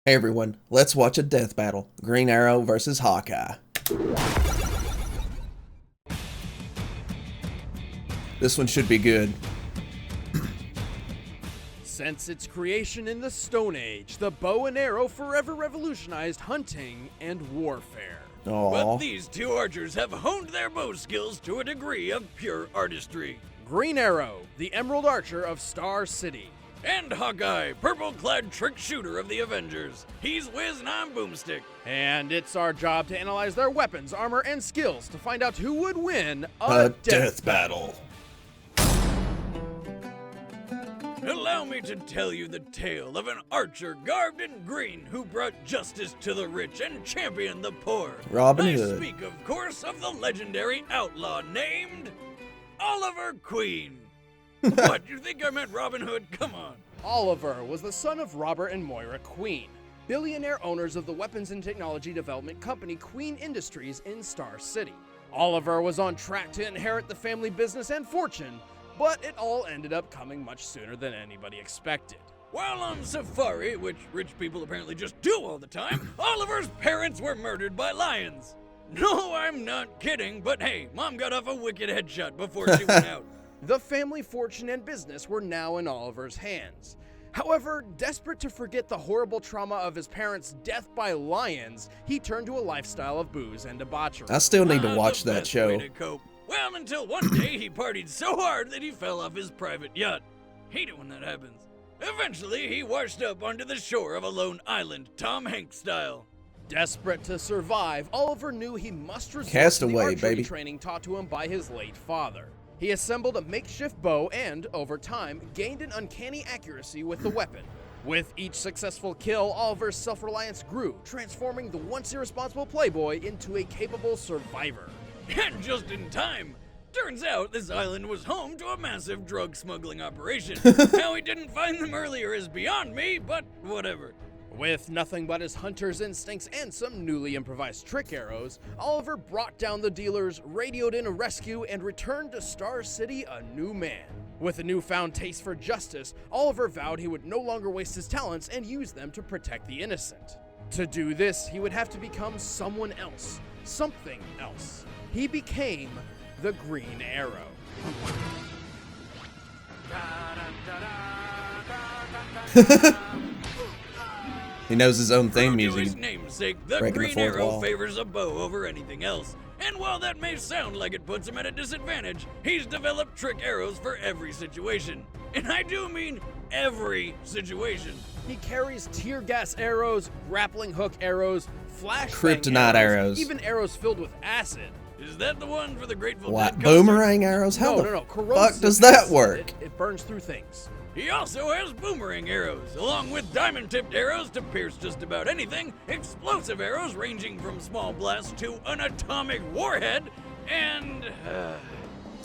Hey everyone, let's watch a death battle. Green Arrow versus Hawkeye. This one should be good. Since its creation in the Stone Age, the bow and arrow forever revolutionized hunting and warfare. Aww. But these two archers have honed their bow skills to a degree of pure artistry. Green Arrow, the Emerald Archer of Star City. And Hawkeye, purple-clad trick shooter of the Avengers. He's Wiz and I'm Boomstick. And it's our job to analyze their weapons, armor, and skills to find out who would win A death battle. Allow me to tell you the tale of an archer garbed in green who brought justice to the rich and championed the poor. Robin I Hood. speak, of course, of the legendary outlaw named Oliver Queen. What, you think I meant Robin Hood? Come on. Oliver was the son of Robert and Moira Queen, billionaire owners of the weapons and technology development company Queen Industries in Star City. Oliver was on track to inherit the family business and fortune, but it all ended up coming much sooner than anybody expected. While on safari, which rich people apparently just do all the time, Oliver's parents were murdered by lions. No, I'm not kidding, but hey, Mom got off a wicked headshot before she went out. The family fortune and business were now in Oliver's hands. However, desperate to forget the horrible trauma of his parents' death by lions, he turned to a lifestyle of booze and debauchery. I still need to watch The that best show. way to cope. Well, until one day he partied so hard that he fell off his private yacht. Hate it when that happens. Eventually, he washed up onto the shore of a lone island, Tom Hanks style. Desperate to survive, Oliver knew he must resort to Castaway, the archery baby. training taught to him by his late father. He assembled a makeshift bow and, over time, gained an uncanny accuracy with the weapon. With each successful kill, Oliver's self-reliance grew, transforming the once irresponsible playboy into a capable survivor. And just in time. Turns out this island was home to a massive drug smuggling operation. How he didn't find them earlier is beyond me, but whatever. With nothing but his hunter's instincts and some newly improvised trick arrows, Oliver brought down the dealers, radioed in a rescue, and returned to Star City a new man. With a newfound taste for justice, Oliver vowed he would no longer waste his talents and use them to protect the innocent. To do this, he would have to become someone else, something else. He became the Green Arrow. He knows his own theme True to music. his namesake, the Breaking the Green fourth Arrow wall. favors a bow over anything else. And while that may sound like it puts him at a disadvantage, he's developed trick arrows for every situation. And I do mean every situation. He carries tear gas arrows, grappling hook arrows, flashbang Kryptonite arrows. even arrows filled with acid. Is that the one for the Grateful What? Dead concert? Boomerang arrows? How No, the fuck corrosive does that acid. work? It burns through things. He also has boomerang arrows, along with diamond-tipped arrows to pierce just about anything, explosive arrows ranging from small blasts to an atomic warhead, and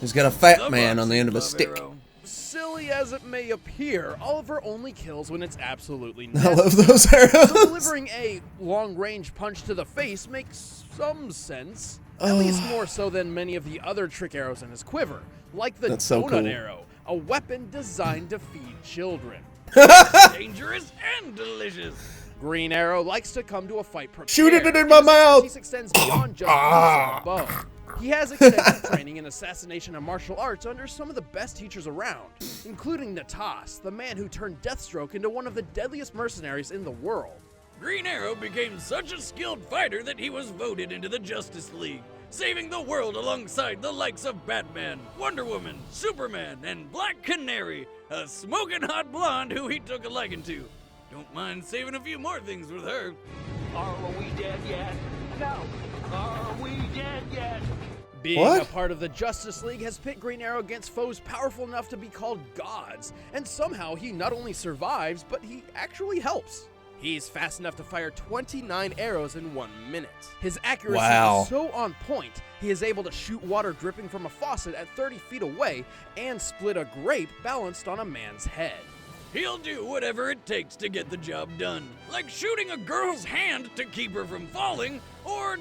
He's got a fat the man on the boxing end of a glove stick. arrow. Silly as it may appear, Oliver only kills when it's absolutely I necessary. love those So arrows. delivering a long-range punch to the face makes some sense. At least more so than many of the other trick arrows in his quiver, like the That's so donut cool. arrow, a weapon designed to feed children. Dangerous and delicious. Green Arrow likes to come to a fight prepared. Shooting it in my His mouth. expertise extends beyond just the use of the bow. He has extensive training in assassination and martial arts under some of the best teachers around, including Natas, the man who turned Deathstroke into one of the deadliest mercenaries in the world. Green Arrow became such a skilled fighter that he was voted into the Justice League, saving the world alongside the likes of Batman, Wonder Woman, Superman, and Black Canary, a smoking hot blonde who he took a liking to. Don't mind saving a few more things with her. Are we dead yet? No. Are we dead yet? Being What? a part of the Justice League has pit Green Arrow against foes powerful enough to be called gods, and somehow he not only survives, but he actually helps. He's fast enough to fire 29 arrows in 1 minute. His accuracy Wow. is so on point, he is able to shoot water dripping from a faucet at 30 feet away and split a grape balanced on a man's head. He'll do whatever it takes to get the job done, like shooting a girl's hand to keep her from falling, or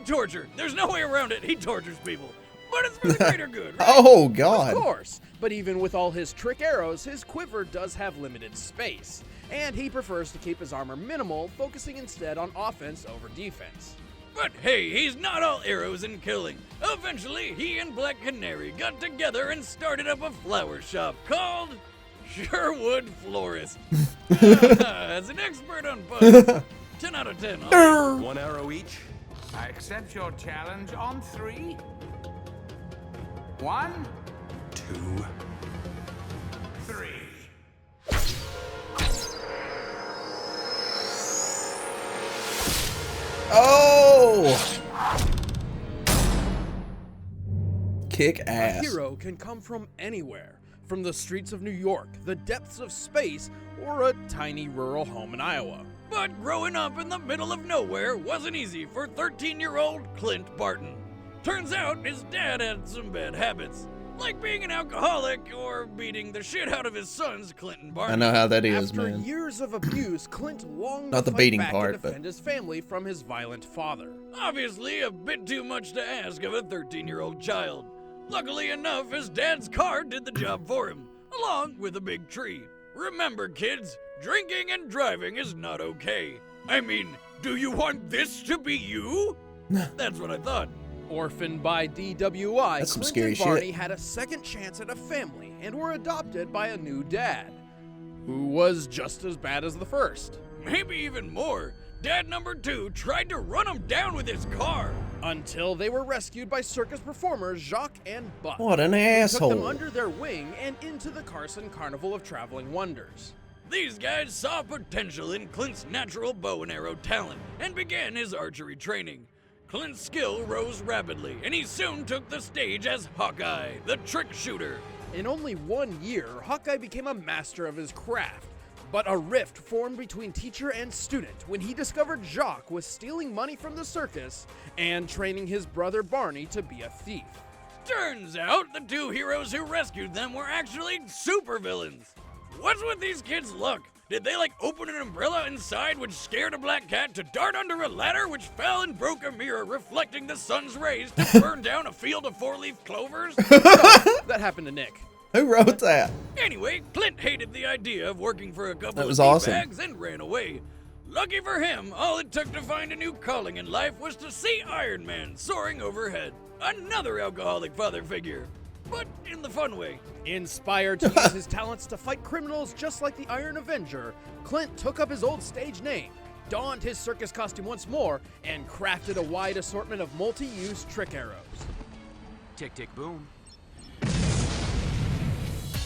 torture. There's no way around it. He tortures people. But it's for the greater good, right? Oh Of God. course, but even with all his trick arrows, his quiver does have limited space. and he prefers to keep his armor minimal, focusing instead on offense over defense. But hey, he's not all arrows and killing. Eventually, he and Black Canary got together and started up a flower shop called Sherwood Florist. As an expert on puns, 10 out of 10. One arrow each. I accept your challenge on 3. 1, 2. 3. Oh! Kick A ass. hero can come from anywhere, from the streets of New York, the depths of space, or a tiny rural home in Iowa. But growing up in the middle of nowhere wasn't easy for 13-year-old Clint Barton. Turns out his dad had some bad habits, like being an alcoholic or beating the shit out of his sons, Clinton Barton. I know how that is, After man. years of abuse, Clint longed Not to the fight beating back part, and but- defend his family from his violent father. Obviously, a bit too much to ask of a 13-year-old child. Luckily enough, his dad's car did the job for him, along with a big tree. Remember, kids, drinking and driving is not okay. I mean, do you want this to be you? That's what I thought. Orphaned by DWI, That's some Clint scary and Barney shit. had a second chance at a family and were adopted by a new dad, who was just as bad as the first. Maybe even more. Dad number 2 tried to run him down with his car. Until they were rescued by circus performers Jacques and Buck. What an who took them asshole. under their wing and into the Carson Carnival of Traveling Wonders. These guys saw potential in Clint's natural bow and arrow talent and began his archery training. Clint's skill rose rapidly, and he soon took the stage as Hawkeye, the trick shooter. In only 1 year, Hawkeye became a master of his craft, but a rift formed between teacher and student when he discovered Jacques was stealing money from the circus and training his brother Barney to be a thief. Turns out the 2 heroes who rescued them were actually supervillains. What's with these kids' luck? Did they open an umbrella inside which scared a black cat to dart under a ladder which fell and broke a mirror reflecting the sun's rays to burn down a field of 4-leaf clovers? That happened to Nick. Who wrote that? Anyway, Clint hated the idea of working for a couple That of was awesome. bags and ran away. Lucky for him, all it took to find a new calling in life was to see Iron Man soaring overhead. Another alcoholic father figure, but in the fun way. Inspired to use his talents to fight criminals just like the Iron Avenger, Clint took up his old stage name, donned his circus costume once more, and crafted a wide assortment of multi-use trick arrows. Tick, tick, boom.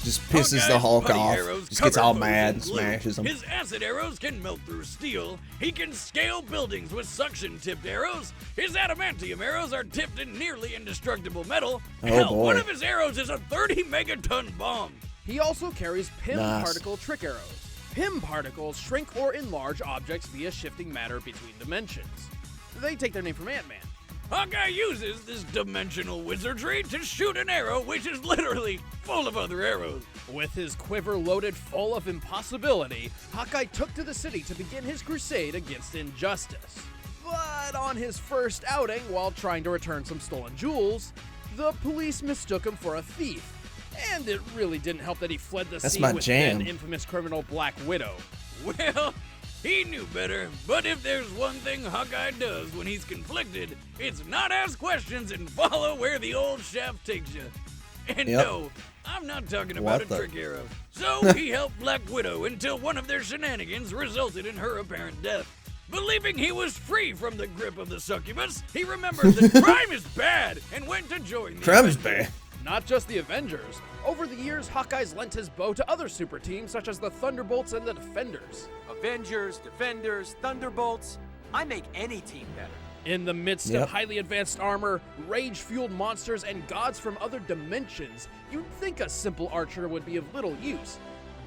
Just pisses the Hawkeye's Hulk putty off. arrows Just gets cover all foes mad in and glue. smashes them. His acid arrows can melt through steel. He can scale buildings with suction-tipped arrows. His adamantium arrows are tipped in nearly indestructible metal. Oh, Hell, boy. one of his arrows is a 30-megaton bomb. He also carries PIM Nice. particle trick arrows. PIM particles shrink or enlarge objects via shifting matter between dimensions. They take their name from Ant-Man. Hawkeye uses this dimensional wizardry to shoot an arrow which is literally full of other arrows. With his quiver loaded full of impossibility, Hawkeye took to the city to begin his crusade against injustice. But on his first outing, while trying to return some stolen jewels, the police mistook him for a thief. And it really didn't help that he fled the That's scene my with jam. then infamous criminal Black Widow. Well, he knew better, but if there's one thing Hawkeye does when he's conflicted, it's not ask questions and follow where the old shaft takes you. And Yep. no, I'm not talking What about the- a trick arrow. So he helped Black Widow until one of their shenanigans resulted in her apparent death. Believing he was free from the grip of the succubus, he remembered that crime is bad and went to join the Crime's Avengers. bad. Not just the Avengers. Over the years, Hawkeye's lent his bow to other super teams such as the Thunderbolts and the Defenders. Avengers, Defenders, Thunderbolts. I make any team better. In the midst Yep. of highly advanced armor, rage-fueled monsters, and gods from other dimensions, you'd think a simple archer would be of little use.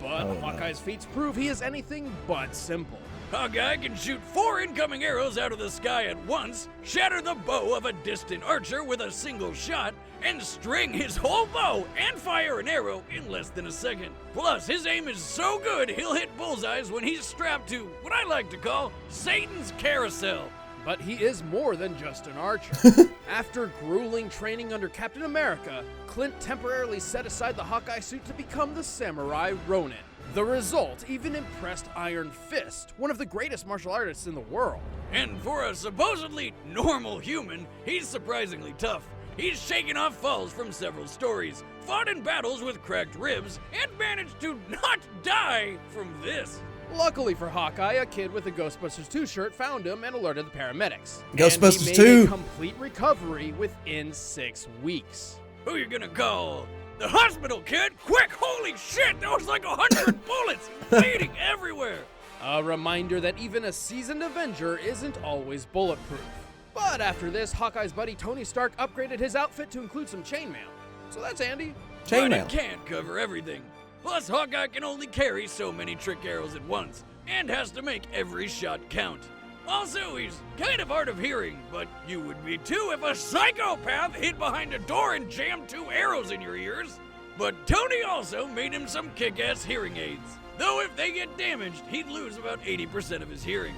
But Oh, no. Hawkeye's feats prove he is anything but simple. Hawkeye can shoot 4 incoming arrows out of the sky at once, shatter the bow of a distant archer with a single shot, and string his whole bow and fire an arrow in less than a second. Plus, his aim is so good he'll hit bullseyes when he's strapped to what I like to call Satan's carousel. But he is more than just an archer. After grueling training under Captain America, Clint temporarily set aside the Hawkeye suit to become the samurai Ronin. The result even impressed Iron Fist, one of the greatest martial artists in the world. And for a supposedly normal human, he's surprisingly tough. He's shaken off falls from several stories, fought in battles with cracked ribs, and managed to not die from this. Luckily for Hawkeye, a kid with a Ghostbusters 2 shirt found him and alerted the paramedics. Ghostbusters and he made 2. a complete recovery within 6 weeks. Who you gonna call? The hospital, kid! Quick! Holy shit! That was like 100 bullets! Bleeding everywhere! A reminder that even a seasoned Avenger isn't always bulletproof. But after this, Hawkeye's buddy Tony Stark upgraded his outfit to include some chainmail. So that's handy. But Chainmail. it can't cover everything. Plus, Hawkeye can only carry so many trick arrows at once, and has to make every shot count. Also, he's kind of hard of hearing, but you would be too if a psychopath hid behind a door and jammed 2 arrows in your ears. But Tony also made him some kick-ass hearing aids. Though if they get damaged, he'd lose about 80% of his hearing.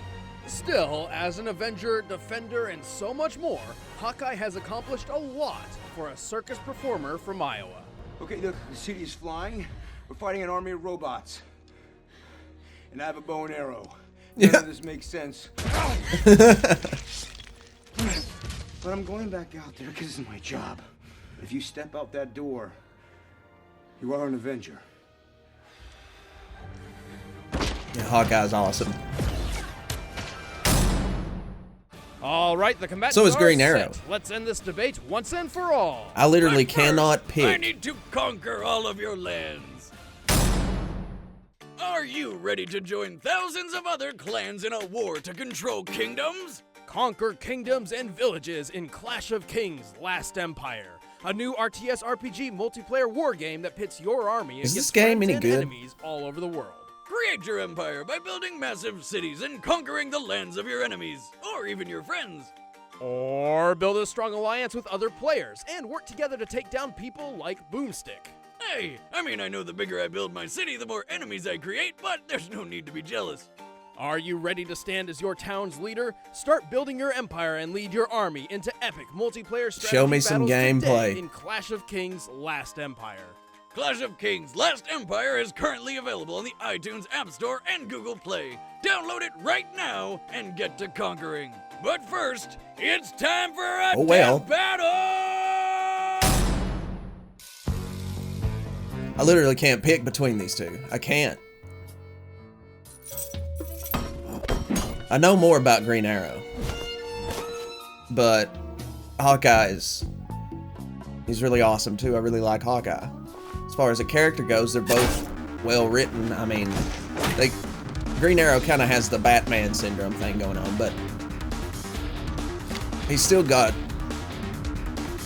Still, as an Avenger, Defender, and so much more, Hawkeye has accomplished a lot for a circus performer from Iowa. Okay, look, the city is flying. We're fighting an army of robots. And I have a bow and arrow. None of this makes sense. But I'm going back out there because it's my job. If you step out that door, you are an Avenger. Yeah, Hawkeye's awesome. All right, the combatants So is are Green set. Arrow. Let's end this debate once and for all. I literally But first, cannot I pick. need to conquer all of your lands. Are you ready to join thousands of other clans in a war to control kingdoms? Conquer kingdoms and villages in Clash of Kings: Last Empire, a new RTS RPG multiplayer war game that pits your army Is against this game friends any and good? enemies all over the world. Create your empire by building massive cities and conquering the lands of your enemies, or even your friends. Or build a strong alliance with other players and work together to take down people like Boomstick. Hey, I mean, I know the bigger I build my city, the more enemies I create, but there's no need to be jealous. Are you ready to stand as your town's leader? Start building your empire and lead your army into epic multiplayer strategy Show me some battles today gameplay. in Clash of Kings: Last Empire. Clash of Kings Last Empire is currently available on the iTunes App Store and Google Play. Download it right now and get to conquering. But first, it's time for a Oh, well. death battle! I literally can't pick between these two. I can't. I know more about Green Arrow, but Hawkeye's, he's really awesome too. I really like Hawkeye. As far as a character goes, they're both well written. I mean, Green Arrow kind of has the Batman syndrome thing going on, but he's still got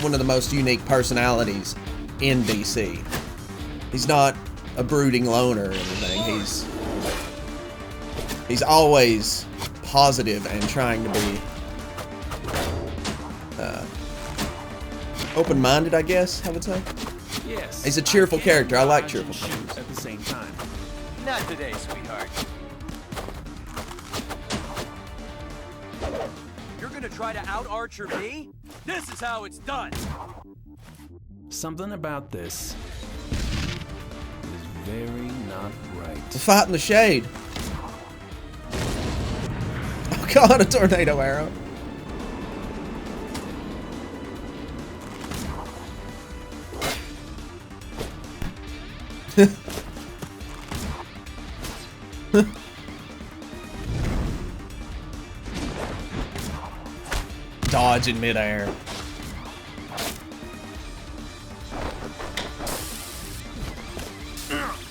one of the most unique personalities in DC. He's not a brooding loner or anything. He's always positive and trying to be open-minded, I guess I would say. Yes. He's a cheerful I can character. I like dodge cheerful and shoot characters. at the same time. Not today, sweetheart. You're gonna try to out-archer me? This is how it's done. Something about this is very not right. It's a fight in the shade. Oh god, a tornado arrow. Dodge in midair.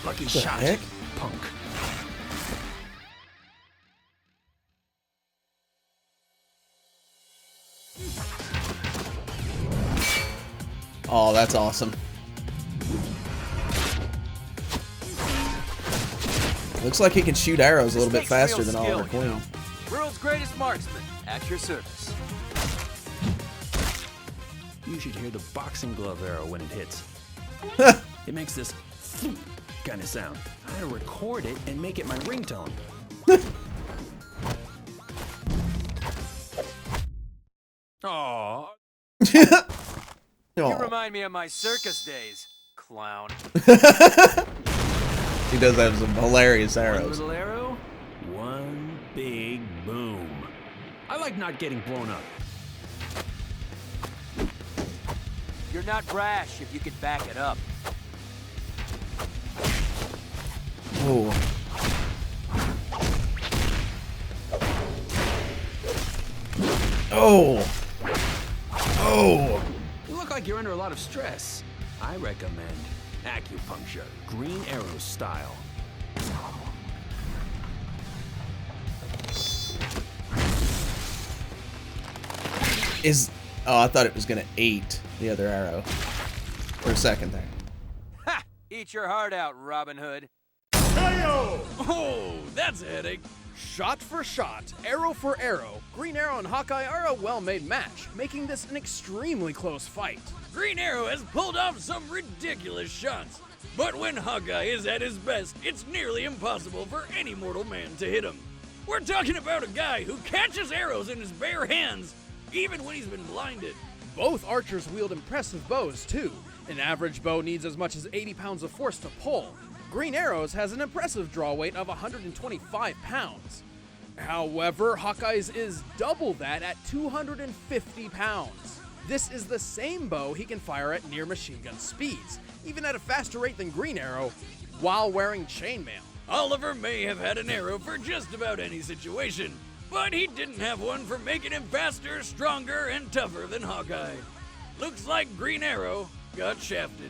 Lucky The shot, heck? punk. Oh, that's awesome. Looks like he can shoot arrows a little bit This takes faster real than Oliver skill, you Queen. know. World's greatest marksman, at your service. You should hear the boxing glove arrow when it hits. It makes this kind of sound. I gotta record it and make it my ringtone. Aww. Oh. You remind me of my circus days, clown. He does have some hilarious One arrows. little arrow, one big boom. I like not getting blown up. You're not brash if you can back it up. Oh. Oh. Oh. You look like you're under a lot of stress. I recommend acupuncture, Green Arrow style. Oh, I thought it was gonna eat the other arrow for a second there. Ha! Eat your heart out, Robin Hood. Oh, that's a headache. Shot for shot, arrow for arrow, Green Arrow and Hawkeye are a well-made match, making this an extremely close fight. Green Arrow has pulled off some ridiculous shots, but when Hawkeye is at his best, it's nearly impossible for any mortal man to hit him. We're talking about a guy who catches arrows in his bare hands, even when he's been blinded. Both archers wield impressive bows, too. An average bow needs as much as 80 pounds of force to pull. Green Arrows has an impressive draw weight of 125 pounds. However, Hawkeye's is double that at 250 pounds. This is the same bow he can fire at near machine gun speeds, even at a faster rate than Green Arrow, while wearing chainmail. Oliver may have had an arrow for just about any situation, but he didn't have one for making him faster, stronger, and tougher than Hawkeye. Looks like Green Arrow got shafted.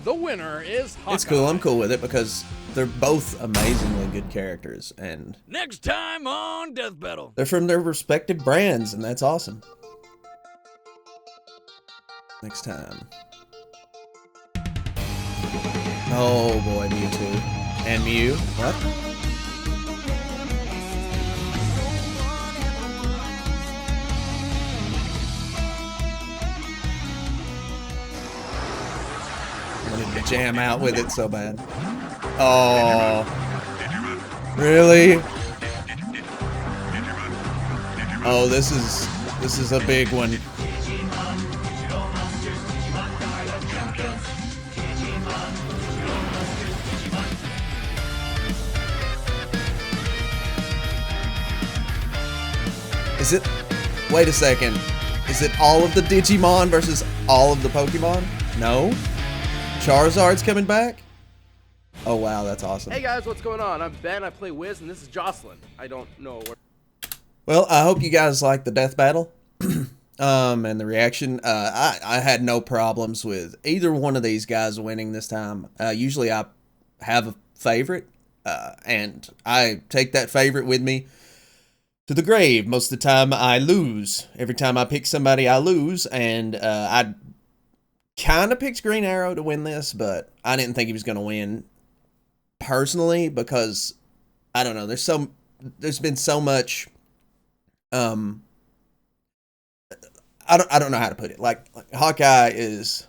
The winner is Hawkeye. It's cool. I'm cool with it because they're both amazingly good characters, and Next time on Death Battle. they're from their respective brands, and that's awesome. Next time. Oh boy, Mewtwo. And Mew. What? I wanted to jam out with it so bad. Oh. Really? Oh, this is a big one. Is it? Wait a second. Is it all of the Digimon versus all of the Pokemon? No? Charizard's coming back? Oh wow, that's awesome. Hey guys, what's going on? I'm Ben, I play Wiz, and this is Jocelyn. I don't know where... Well, I hope you guys like the death battle. And the reaction. I had no problems with either one of these guys winning this time. Usually I have a favorite, and I take that favorite with me to the grave. Most of the time I lose. Every time I pick somebody I lose, and I kind of picked Green Arrow to win this, but I didn't think he was going to win personally because I don't know, there's been so much I don't know how to put it. Like Hawkeye is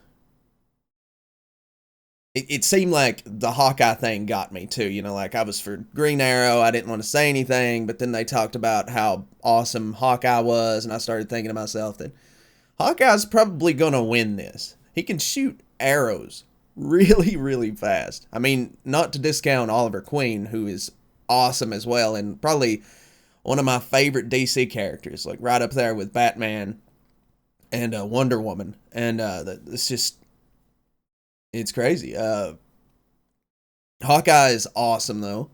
it seemed like the Hawkeye thing got me too, you know, like I was for Green Arrow, I didn't want to say anything, but then they talked about how awesome Hawkeye was, and I started thinking to myself that Hawkeye's probably gonna win this. He can shoot arrows really, really fast. I mean, not to discount Oliver Queen, who is awesome as well, and probably one of my favorite DC characters, like right up there with Batman and Wonder Woman. And it's just, it's crazy. Hawkeye is awesome, though.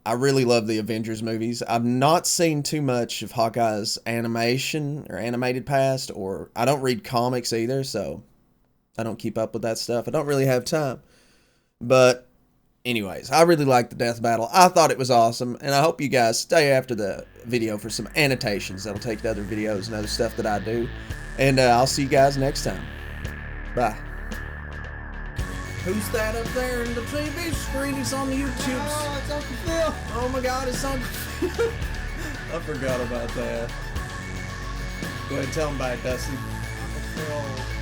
I really love the Avengers movies. I've not seen too much of Hawkeye's animation or animated past, or I don't read comics either, so I don't keep up with that stuff. I don't really have time. But anyways, I really liked the death battle. I thought it was awesome, and I hope you guys stay after the video for some annotations that'll take to other videos and other stuff that I do. And I'll see you guys next time. Bye. Who's that up there in the TV screen? He's on the YouTube. Oh, it's Uncle Phil. Oh my God, it's Uncle Phil. I forgot about that. Go ahead and tell him about it, Dusty. Uncle Phil.